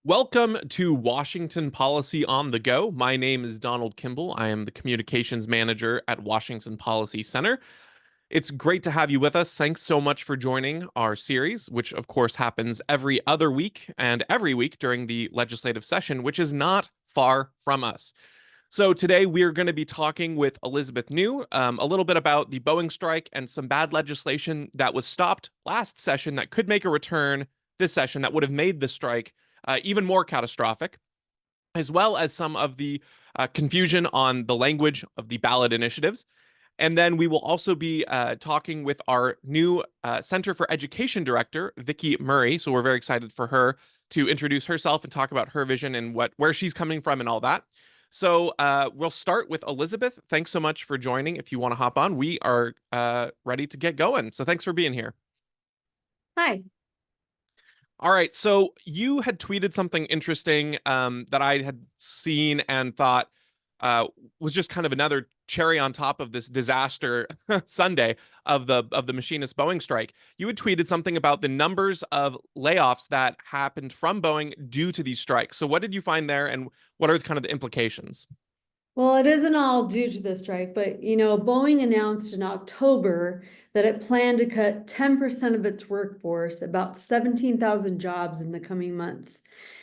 Welcome to Washington Policy on the Go. My name is Donald Kimball. I am the communications manager at Washington Policy Center. It's great to have you with us. Thanks so much for joining our series, which of course happens every other week and every week during the legislative session, which is not far from us. So today we're going to be talking with Elizabeth New a little bit about the Boeing strike and some bad legislation that was stopped last session that could make a return this session that would have made the strike even more catastrophic, as well as some of the confusion on the language of the ballot initiatives. And then we will also be talking with our new Center for Education director, Vicki Murray. So we're very excited for her to introduce herself and talk about her vision and where she's coming from and all that. So we'll start with Elizabeth. Thanks so much for joining. If you want to hop on, we are ready to get going. So thanks for being here. Hi. All right, so you had tweeted something interesting that I had seen and thought was just kind of another cherry on top of this disaster Sunday of the machinist Boeing strike. You had tweeted something about the numbers of layoffs that happened from Boeing due to these strikes. So what did you find there, and what are kind of the implications? Well, it isn't all due to the strike, but Boeing announced in October that it planned to cut 10% of its workforce, about 17,000 jobs in the coming months.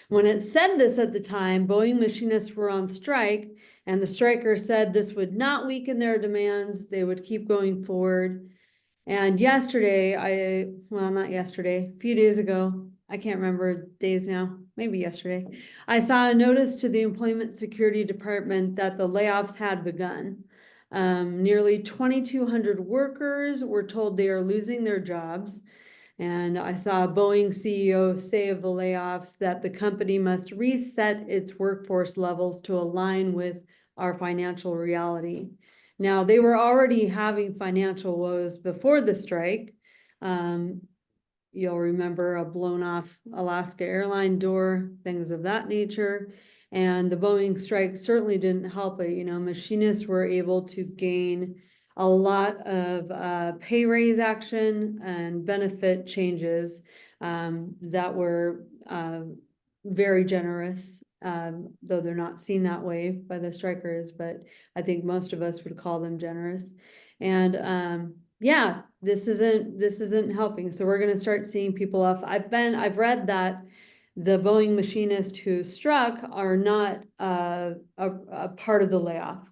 When it said this at the time, Boeing machinists were on strike, and the strikers said this would not weaken their demands. They would keep going forward. And yesterday, not yesterday, a few days ago, I can't remember days now, maybe yesterday, I saw a notice to the Employment Security Department that the layoffs had begun. Nearly 2,200 workers were told they are losing their jobs. And I saw a Boeing CEO say of the layoffs that the company must reset its workforce levels to align with our financial reality. Now, they were already having financial woes before the strike. You'll remember a blown off Alaska airline door, things of that nature. And the Boeing strike certainly didn't help it. Machinists were able to gain a lot of pay raise action and benefit changes that were very generous, though they're not seen that way by the strikers, but I think most of us would call them generous. And yeah, this isn't helping. So we're going to start seeing people off. I've read that the Boeing machinists who struck are not a part of the layoff.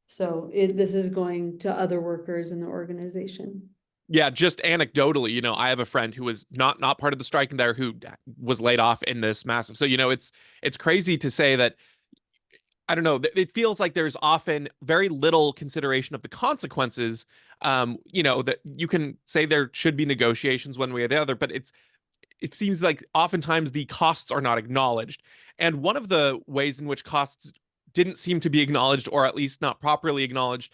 So this is going to other workers in the organization. Yeah, just anecdotally, I have a friend who was not part of the strike and there who was laid off in this massive. So, it's crazy to say that. I don't know. It feels like there's often very little consideration of the consequences. That you can say there should be negotiations one way or the other, but it seems like oftentimes the costs are not acknowledged. And one of the ways in which costs didn't seem to be acknowledged, or at least not properly acknowledged,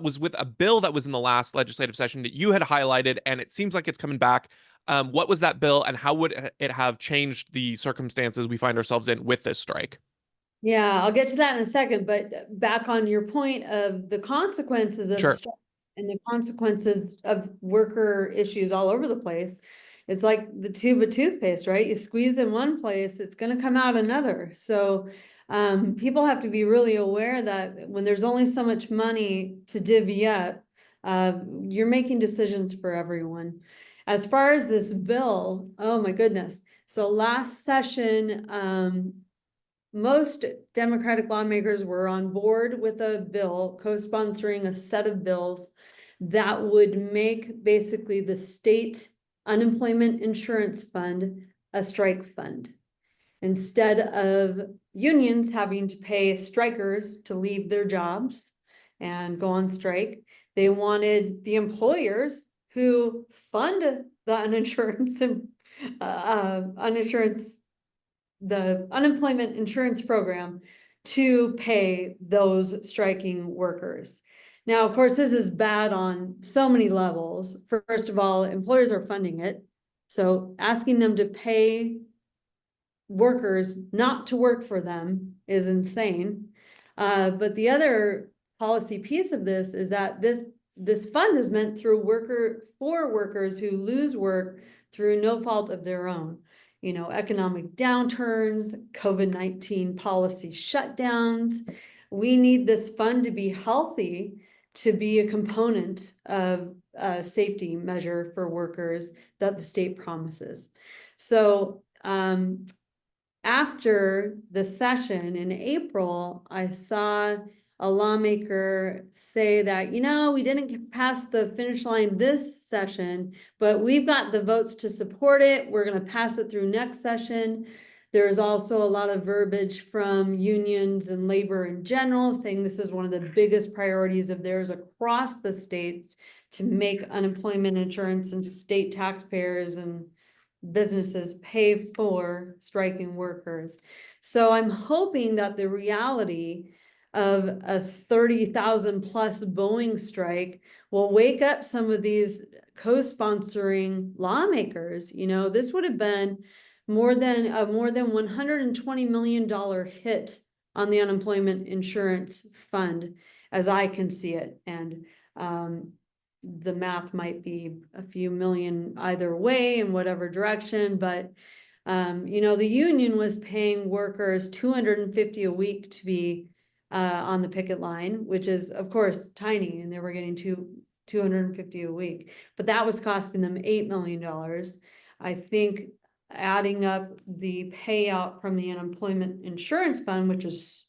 was with a bill that was in the last legislative session that you had highlighted, and it seems like it's coming back. What was that bill, and how would it have changed the circumstances we find ourselves in with this strike? Yeah, I'll get to that in a second, but back on your point of the consequences of Sure. strike and the consequences of worker issues all over the place. It's like the tube of toothpaste, right? You squeeze in one place, it's going to come out another. So people have to be really aware that when there's only so much money to divvy up, you're making decisions for everyone. As far as this bill, oh my goodness. So last session, most Democratic lawmakers were on board with a bill, co-sponsoring a set of bills that would make basically the state unemployment insurance fund a strike fund. Instead of unions having to pay strikers to leave their jobs and go on strike, they wanted the employers who fund the the unemployment insurance program to pay those striking workers. Now, of course, this is bad on so many levels. First of all, employers are funding it. So asking them to pay workers not to work for them is insane. But the other policy piece of this is that this fund is meant for workers who lose work through no fault of their own. economic downturns, COVID-19 policy shutdowns. We need this fund to be healthy, to be a component of a safety measure for workers that the state promises. So after the session in April, I saw a lawmaker say that, we didn't pass the finish line this session, but we've got the votes to support it. We're going to pass it through next session. There's also a lot of verbiage from unions and labor in general saying this is one of the biggest priorities of theirs across the states to make unemployment insurance and state taxpayers and businesses pay for striking workers. So I'm hoping that the reality of a 30,000 plus Boeing strike will wake up some of these co-sponsoring lawmakers. This would have been more than $120 million hit on the unemployment insurance fund, as I can see it. And the math might be a few million either way in whatever direction, but the union was paying workers $250 a week to be on the picket line, which is of course tiny, and they were getting $250 a week, but that was costing them $8 million. I think adding up the payout from the unemployment insurance fund, which is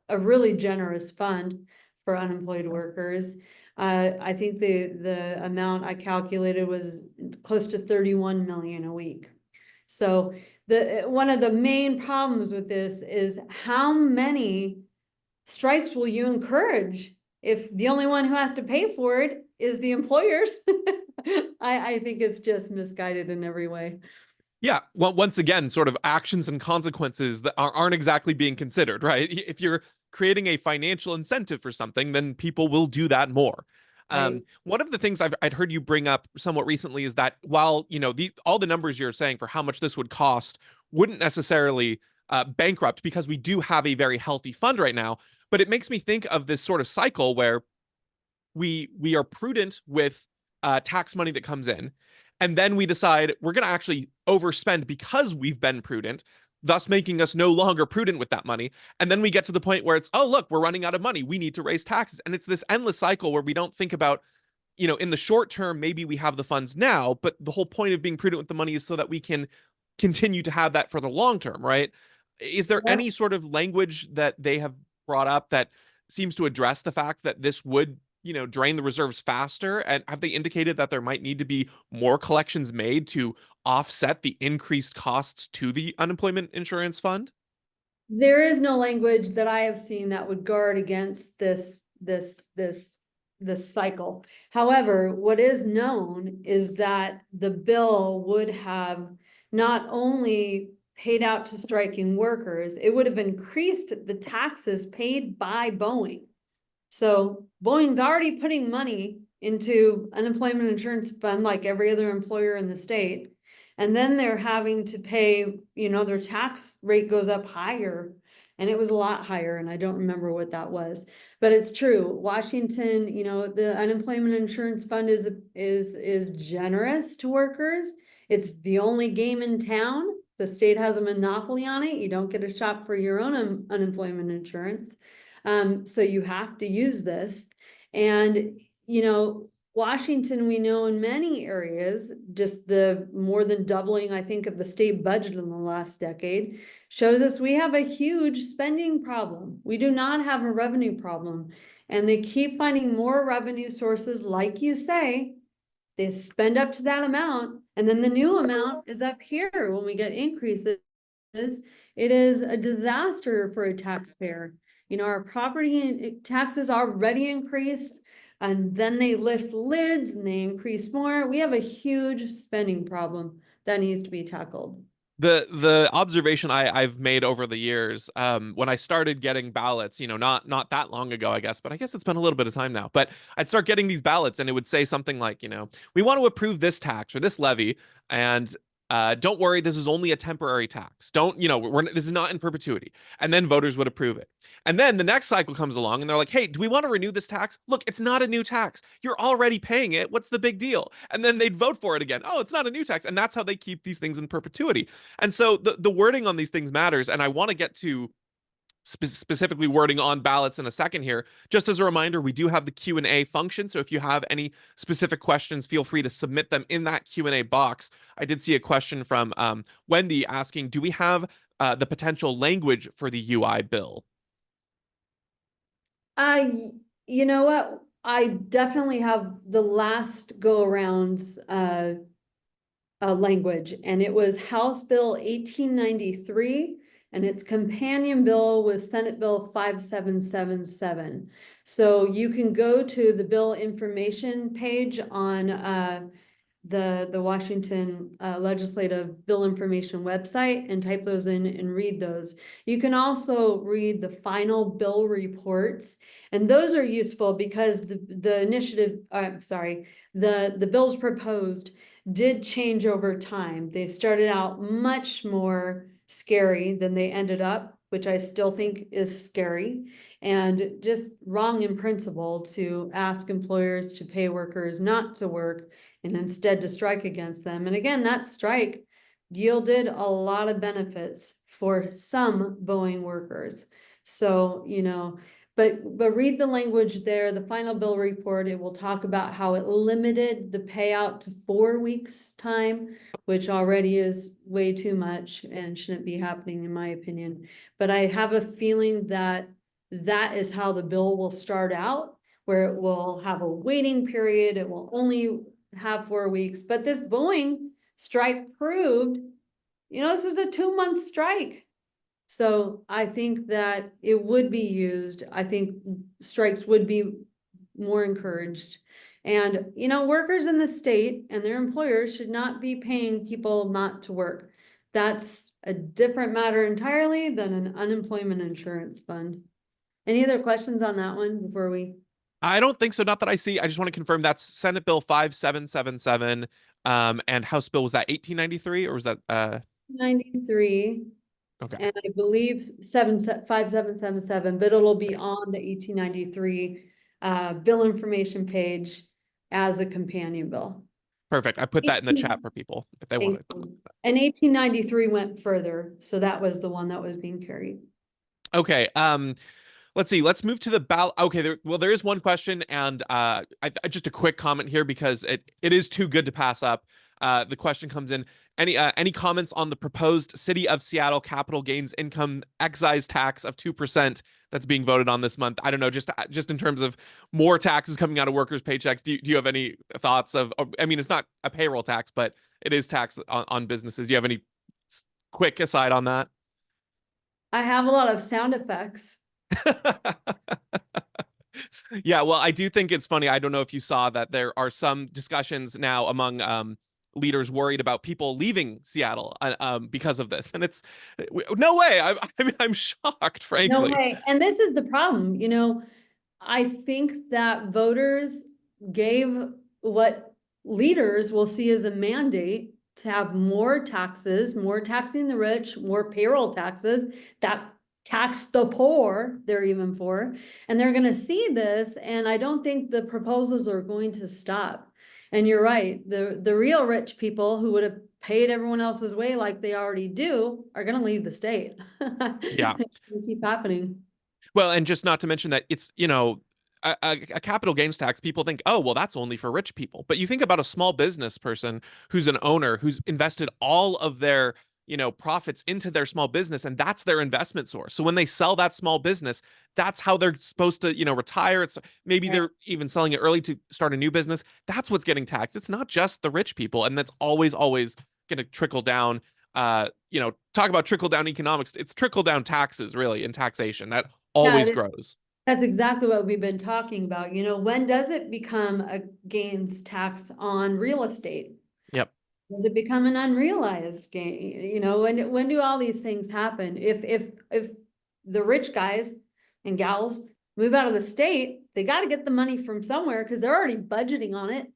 a really generous fund for unemployed workers, I think the amount I calculated was close to 31 million a week. So one of the main problems with this is how many strikes will you encourage if the only one who has to pay for it is the employers? I think it's just misguided in every way. Yeah, well, once again, sort of actions and consequences that aren't exactly being considered, right? If you're creating a financial incentive for something, then people will do that more. Right. One of the things I'd heard you bring up somewhat recently is that while all the numbers you're saying for how much this would cost wouldn't necessarily bankrupt, because we do have a very healthy fund right now, but it makes me think of this sort of cycle where we are prudent with tax money that comes in, and then we decide we're going to actually overspend because we've been prudent, thus making us no longer prudent with that money. And then we get to the point where it's, oh, look, we're running out of money, we need to raise taxes. And it's this endless cycle where we don't think about, in the short term, maybe we have the funds now, but the whole point of being prudent with the money is so that we can continue to have that for the long term, right? Is there Well, any sort of language that they have brought up that seems to address the fact that this would drain the reserves faster? And have they indicated that there might need to be more collections made to offset the increased costs to the unemployment insurance fund? there is no language that I have seen that would guard against this cycle. However, what is known is that the bill would have not only paid out to striking workers, it would have increased the taxes paid by Boeing. So Boeing's already putting money into unemployment insurance fund like every other employer in the state. And then they're having to pay, their tax rate goes up higher. And it was a lot higher, and I don't remember what that was. But it's true. Washington, the unemployment insurance fund is generous to workers. It's the only game in town. The state has a monopoly on it. You don't get a shop for your own unemployment insurance. So you have to use this. And, Washington, we know in many areas, just the more than doubling, I think, of the state budget in the last decade shows us we have a huge spending problem. We do not have a revenue problem. And they keep finding more revenue sources, like you say. They spend up to that amount, and then the new amount is up here when we get increases. It is a disaster for a taxpayer. Our property taxes already increased, and then they lift lids and they increase more. We have a huge spending problem that needs to be tackled. The observation I've made over the years, when I started getting ballots, not that long ago, I guess, but I guess it's been a little bit of time now. But I'd start getting these ballots, and it would say something like, we want to approve this tax or this levy, and don't worry, this is only a temporary tax. Don't, this is not in perpetuity. And then voters would approve it. And then the next cycle comes along and they're like, hey, do we want to renew this tax? Look, it's not a new tax. You're already paying it. What's the big deal? And then they'd vote for it again. Oh, it's not a new tax. And that's how they keep these things in perpetuity. And so the wording on these things matters. And I want to get to specifically wording on ballots in a second here. Just as a reminder, we do have the Q&A function, so if you have any specific questions, feel free to submit them in that Q&A box. I did see a question from Wendy asking, do we have the potential language for the UI bill? I, you know what? I definitely have the last go arounds, language, and it was House Bill 1893, and its companion bill was Senate Bill 5777. So you can go to the bill information page on the Washington Legislative Bill Information website and type those in and read those. You can also read the final bill reports, and those are useful because the initiative, sorry, the bills proposed did change over time. They started out much more scary than they ended up, which I still think is scary and just wrong in principle to ask employers to pay workers not to work and instead to strike against them. And again, that strike yielded a lot of benefits for some Boeing workers. So, but read the language there, the final bill report, it will talk about how it limited the payout to 4 weeks time, which already is way too much and shouldn't be happening in my opinion. But I have a feeling that that is how the bill will start out, where it will have a waiting period. It will only have 4 weeks, but this Boeing strike proved, this was a 2-month strike. So I think that it would be used. I think strikes would be more encouraged. And, workers in the state and their employers should not be paying people not to work. That's a different matter entirely than an unemployment insurance fund. Any other questions on that one before we? I don't think so. Not that I see. I just want to confirm that's Senate Bill 5777. And House Bill, was that 1893 or was that 93, okay. and I believe 5777, but it'll be on the 1893 bill information page as a companion bill. Perfect. I put that in the chat for people if they wanted. And 1893 went further, so that was the one that was being carried. Okay. Let's see. Let's move to the ballot. Okay. There is one question, and just a quick comment here because it is too good to pass up. The question comes in. Any comments on the proposed City of Seattle capital gains income excise tax of 2% that's being voted on this month? I don't know. Just in terms of more taxes coming out of workers' paychecks. Do you have any thoughts of? I mean, it's not a payroll tax, but it is tax on businesses. Do you have any quick aside on that? I have a lot of sound effects. Yeah, well, I do think it's funny. I don't know if you saw that there are some discussions now among leaders worried about people leaving Seattle because of this, and it's no way. I mean, I'm shocked, No frankly. way. And this is the problem, I think that voters gave what leaders will see as a mandate to have more taxes, more taxing the rich, more payroll taxes that tax the poor, they're even for, and they're going to see this. And I don't think the proposals are going to stop. And you're right. The real rich people who would have paid everyone else's way like they already do are going to leave the state. Yeah. It'll keep happening. Well, and just not to mention that it's, a capital gains tax, people think, oh, well, that's only for rich people. But you think about a small business person who's an owner who's invested all of their, profits into their small business, and that's their investment source. So when they sell that small business, that's how they're supposed to, retire. It's maybe they're even selling it early to start a new business. That's what's getting taxed. It's not just the rich people, and that's always going to trickle down. Talk about trickle down economics. It's trickle down taxes, really, in taxation. That always grows. That's exactly what we've been talking about. When does it become a gains tax on real estate? Yep. Does it become an unrealized gain? When do all these things happen? If the rich guys and gals move out of the state, they got to get the money from somewhere because they're already budgeting on it.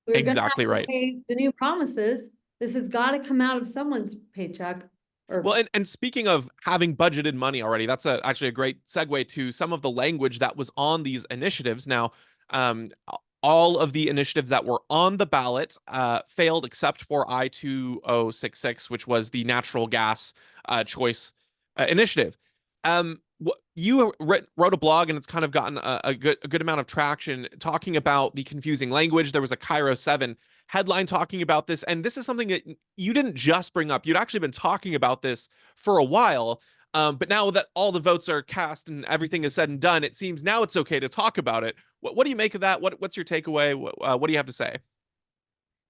We're going to have Exactly to right. pay the new promises. This has got to come out of someone's paycheck Well, or and speaking of having budgeted money already, that's actually a great segue to some of the language that was on these initiatives. Now, um, all of the initiatives that were on the ballot failed except for I-2066, which was the natural gas choice initiative. You wrote a blog, and it's kind of gotten a good amount of traction talking about the confusing language. There was a Cairo 7 headline talking about this, and this is something that you didn't just bring up. You'd actually been talking about this for a while. But now that all the votes are cast and everything is said and done, it seems now it's okay to talk about it. What do you make of that? What's your takeaway? What do you have to say?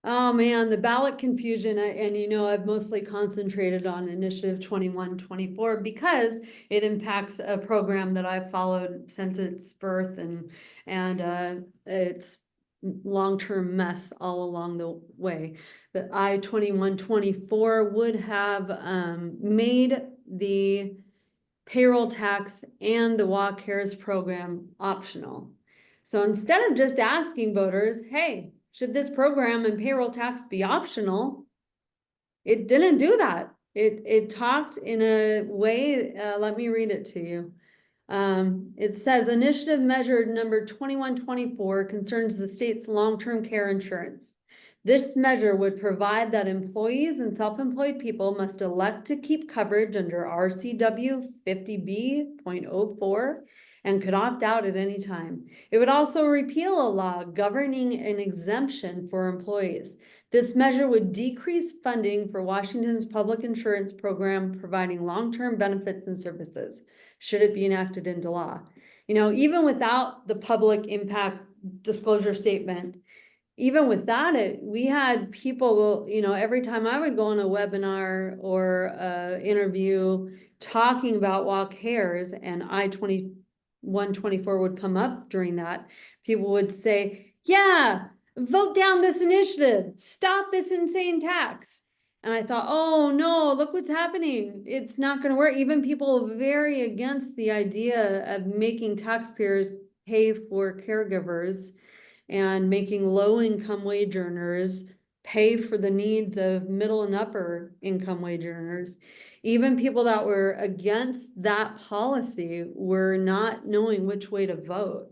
oh man, the ballot confusion, and I've mostly concentrated on Initiative 2124 because it impacts a program that I've followed since its birth, and it's long-term mess all along the way. The I-2124 would have made the payroll tax and the Walk Cares program optional. So instead of just asking voters, hey, should this program and payroll tax be optional? It didn't do that. It talked in a way, let me read it to you. It says initiative measure number 2124 concerns the state's long-term care insurance. This measure would provide that employees and self-employed people must elect to keep coverage under RCW 50B.04 and could opt out at any time. It would also repeal a law governing an exemption for employees. This measure would decrease funding for Washington's public insurance program providing long-term benefits and services, should it be enacted into law. Even without the public impact disclosure statement, even with that, we had people, every time I would go on a webinar or interview talking about walk hairs and I-2124 would come up during that, people would say, yeah, vote down this initiative, stop this insane tax. And I thought, oh no, look what's happening. It's not going to work. Even people very against the idea of making taxpayers pay for caregivers and making low-income wage earners pay for the needs of middle and upper income wage earners. Even people that were against that policy were not knowing which way to vote.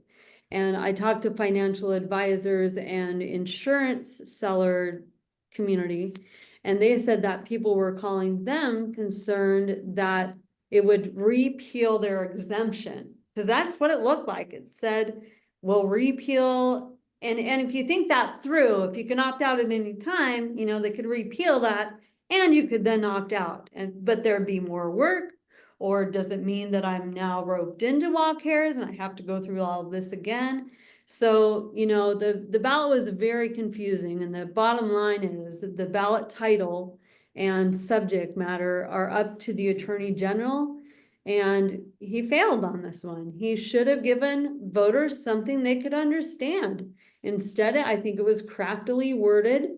And I talked to financial advisors and insurance seller community, and they said that people were calling them concerned that it would repeal their exemption, because that's what it looked like. It said, we'll repeal, and if you think that through, if you can opt out at any time, they could repeal that and you could then opt out, but there'd be more work. Or does it mean that I'm now roped into walk hairs and I have to go through all of this again? So, the ballot was very confusing, and the bottom line is that the ballot title and subject matter are up to the Attorney General, and he failed on this one. He should have given voters something they could understand. Instead, I think it was craftily worded,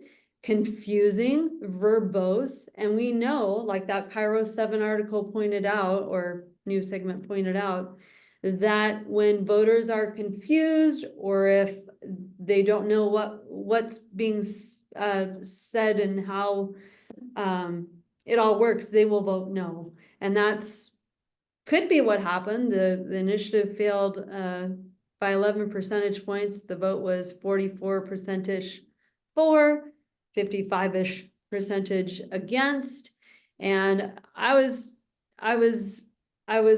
confusing, verbose, and we know, like that Cairo 7 article pointed out, or news segment pointed out, that when voters are confused or if they don't know what's being said and how it all works, they will vote no. And that's could be what happened. The initiative failed by 11 percentage points. The vote was 44% for, 55-ish percentage against. And I was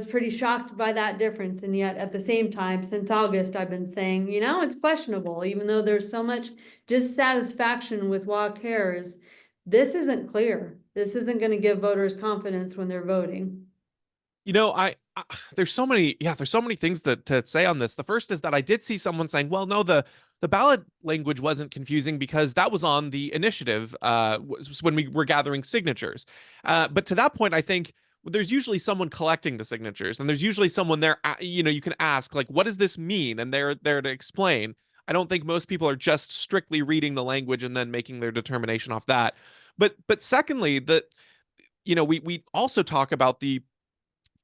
pretty shocked by that difference. And yet at the same time, since August, I've been saying, it's questionable, even though there's so much dissatisfaction with walk hairs. This isn't clear. This isn't going to give voters confidence when they're voting. I there's so many things to say on this. The first is that I did see someone saying, well, no, the ballot language wasn't confusing because that was on the initiative when we were gathering signatures. But to that point, I think there's usually someone collecting the signatures, and there's usually someone there, you can ask, like, what does this mean? And they're there to explain. I don't think most people are just strictly reading the language and then making their determination off that. But secondly, we also talk about the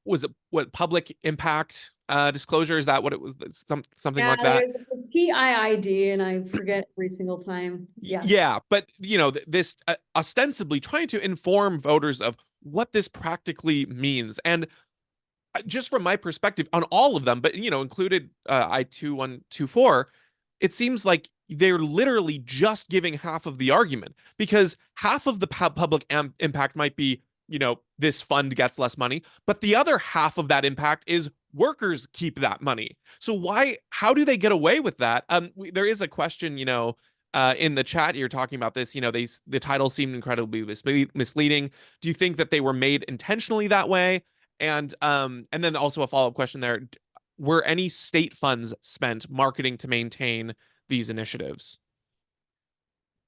was it what public impact disclosure? Is that what it was? Something Yeah, like that? there's PIID, and I forget every single time. Yes. Yeah, but this ostensibly trying to inform voters of what this practically means. And just from my perspective on all of them, but included I-2124, it seems like they're literally just giving half of the argument, because half of the public impact might be, this fund gets less money, but the other half of that impact is workers keep that money. So how do they get away with that? There is a question, in the chat you're talking about this, the title seemed incredibly misleading. Do you think that they were made intentionally that way? And then also a follow-up question there. Were any state funds spent marketing to maintain these initiatives?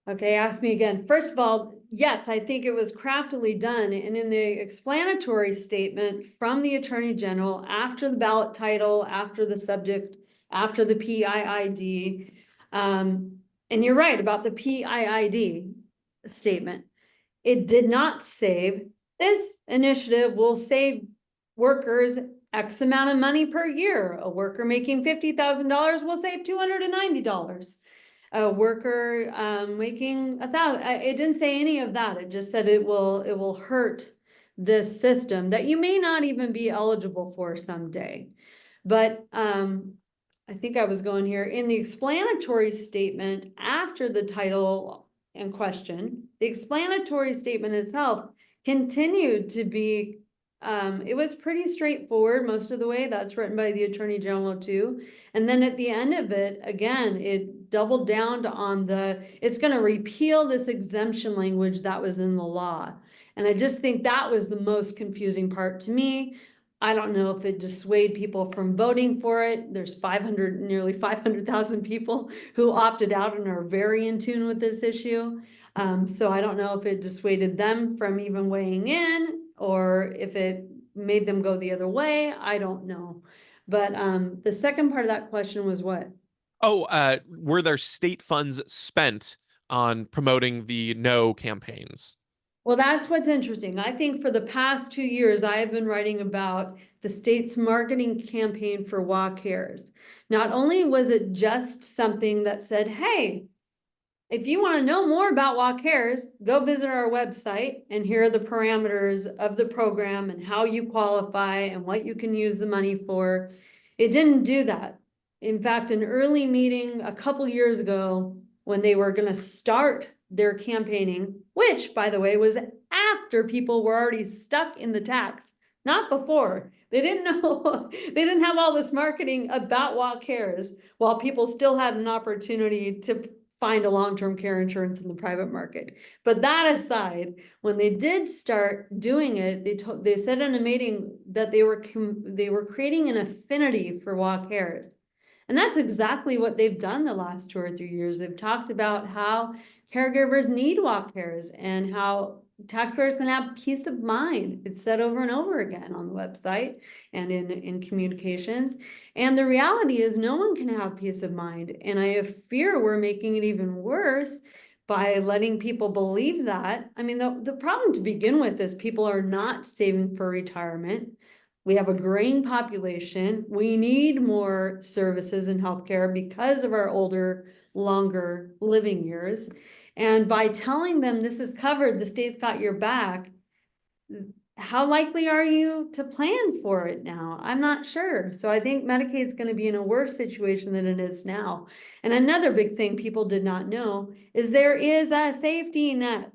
Okay, ask me again. First of all, yes, I think it was craftily done. And in the explanatory statement from the Attorney General, after the ballot title, after the subject, after the PIID, and you're right about the PIID statement. It did not save. This initiative will save workers X amount of money per year. A worker making $50,000 will save $290. A worker making 1,000. It didn't say any of that. It just said it will hurt this system that you may not even be eligible for someday. But I think I was going here in the explanatory statement after the title in question. The explanatory statement itself continued to be it was pretty straightforward most of the way. That's written by the Attorney General too. And then at the end of it, again, it doubled down on it's going to repeal this exemption language that was in the law. And I just think that was the most confusing part to me. I don't know if it dissuaded people from voting for it. There's nearly 500,000 people who opted out and are very in tune with this issue. So I don't know if it dissuaded them from even weighing in, or if it made them go the other way. I don't know. But the second part of that question was what? Oh, were there state funds spent on promoting the no campaigns? Well, that's what's interesting. I think for the past 2 years, I have been writing about the state's marketing campaign for WA Cares. Not only was it just something that said, hey, if you want to know more about WA Cares, go visit our website, and here are the parameters of the program and how you qualify and what you can use the money for. It didn't do that. In fact, an early meeting a couple years ago, when they were going to start their campaigning, which, by the way, was after people were already stuck in the tax, not before. They didn't know, they didn't have all this marketing about WA Cares while people still had an opportunity to find a long-term care insurance in the private market. But that aside, when they did start doing it, they said in a meeting that they were creating an affinity for WA Cares. And that's exactly what they've done the last 2 or 3 years. They've talked about how caregivers need WA Cares and how taxpayers can have peace of mind. It's said over and over again on the website and in communications. And the reality is no one can have peace of mind. And I fear we're making it even worse by letting people believe that. I mean, the problem to begin with is people are not saving for retirement. We have a graying population. We need more services in healthcare because of our older, longer living years. And by telling them this is covered, the state's got your back, how likely are you to plan for it now? I'm not sure. So I think Medicaid is going to be in a worse situation than it is now. And another big thing people did not know is there is a safety net.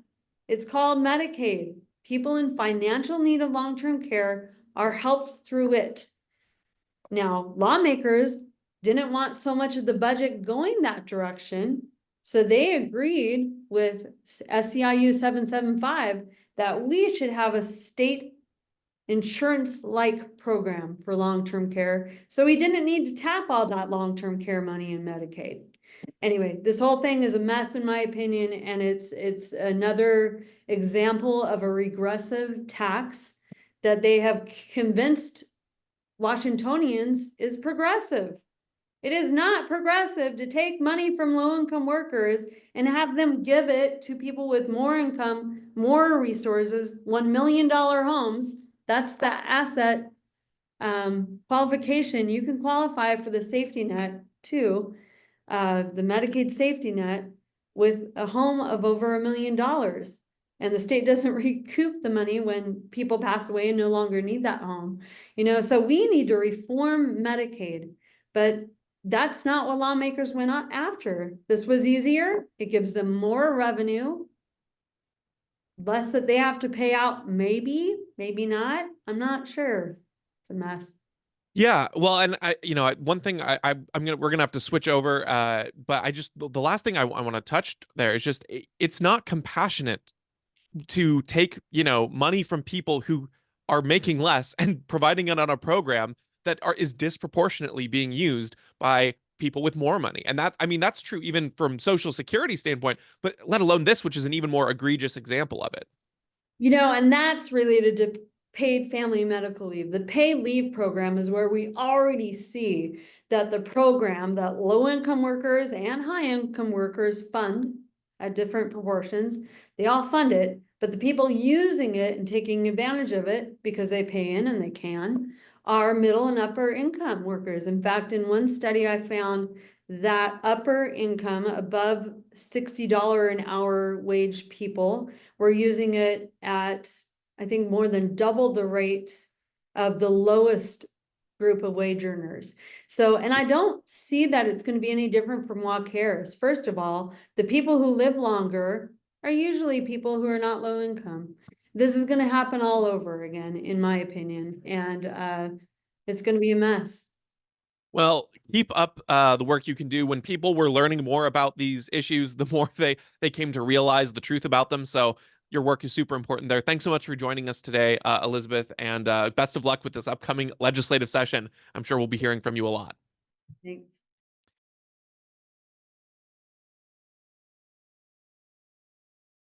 It's called Medicaid. People in financial need of long-term care are helped through it. Now, lawmakers didn't want so much of the budget going that direction, so they agreed with SEIU 775 that we should have a state insurance-like program for long-term care, so we didn't need to tap all that long-term care money in Medicaid. Anyway, this whole thing is a mess in my opinion, and it's another example of a regressive tax that they have convinced Washingtonians is progressive. It is not progressive to take money from low-income workers and have them give it to people with more income, more resources, $1 million homes. That's the asset qualification, you can qualify for the safety net too, the Medicaid safety net, with a home of over $1 million. And the state doesn't recoup the money when people pass away and no longer need that home. So we need to reform Medicaid, but that's not what lawmakers went on after. This was easier. It gives them more revenue, less that they have to pay out. Maybe not. I'm not sure. It's a mess. Yeah, well, and one thing we're gonna have to switch over, but the last thing I want to touch there is just it's not compassionate to take, money from people who are making less and providing it on a program that is disproportionately being used by people with more money. And that's true even from Social Security standpoint, but let alone this, which is an even more egregious example of it. And that's related to paid family medical leave. The paid leave program is where we already see that the program that low-income workers and high-income workers fund at different proportions, they all fund it, but the people using it and taking advantage of it because they pay in and they can are middle and upper income workers. In fact, in one study I found that upper income above $60 an hour wage people were using it at, I think, more than double the rate of the lowest group of wage earners. So, and I don't see that it's going to be any different from walk Harris. First of all, the people who live longer are usually people who are not low income. This is going to happen all over again, in my opinion, and it's going to be a mess. Well, keep up the work you can do. When people were learning more about these issues, the more they came to realize the truth about them. So your work is super important there. Thanks so much for joining us today, Elizabeth, and best of luck with this upcoming legislative session. I'm sure we'll be hearing from you a lot. Thanks.